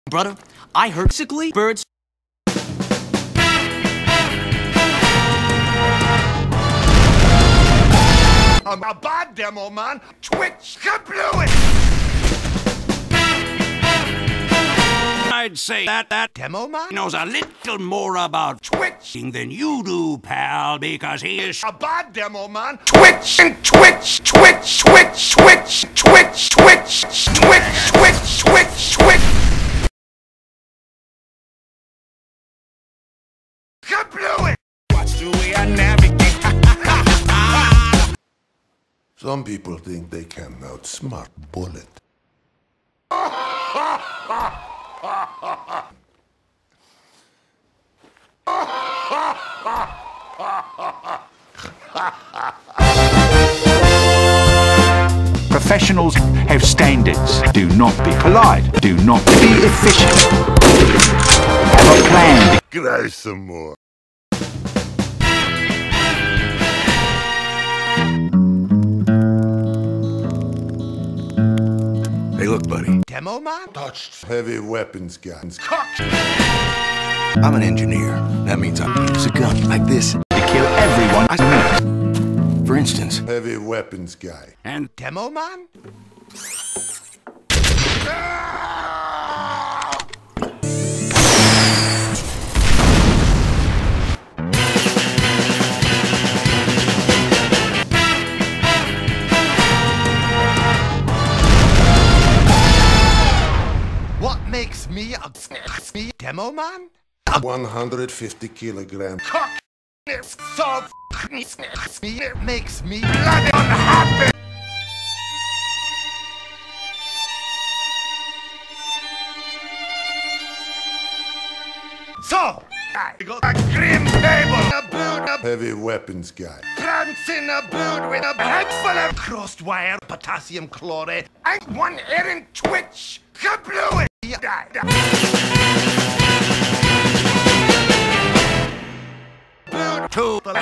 Brother, I heard sickly birds. I'm a bad Demoman. Twitch kablooey! I'd say that Demoman knows a little more about twitching than you do, pal, because he is a bad Demoman. Twitch and twitch, twitch, twitch, twitch, twitch, twitch, twitch, twitch, twitch, twitch. Kablooey! Watch the way I navigate. Some people think they can outsmart Bullet. Professionals have standards. Do not be polite. Do not be efficient. Have a plan. Cry some more. Hey, look, buddy. Demoman? Touched heavy weapons guns. I'm an engineer. That means I use a gun like this to kill everyone I meet. For instance, Heavy weapons guy. and Demoman? What makes me a Demoman? 150 kilogram. Cock. It's so it makes me bloody unhappy. So, I got a grim table, a boot, a Heavy weapons guy. prance in a boot with a head full of crossed wire, potassium chloride, and one errant twitch. Kablooey! Boot to the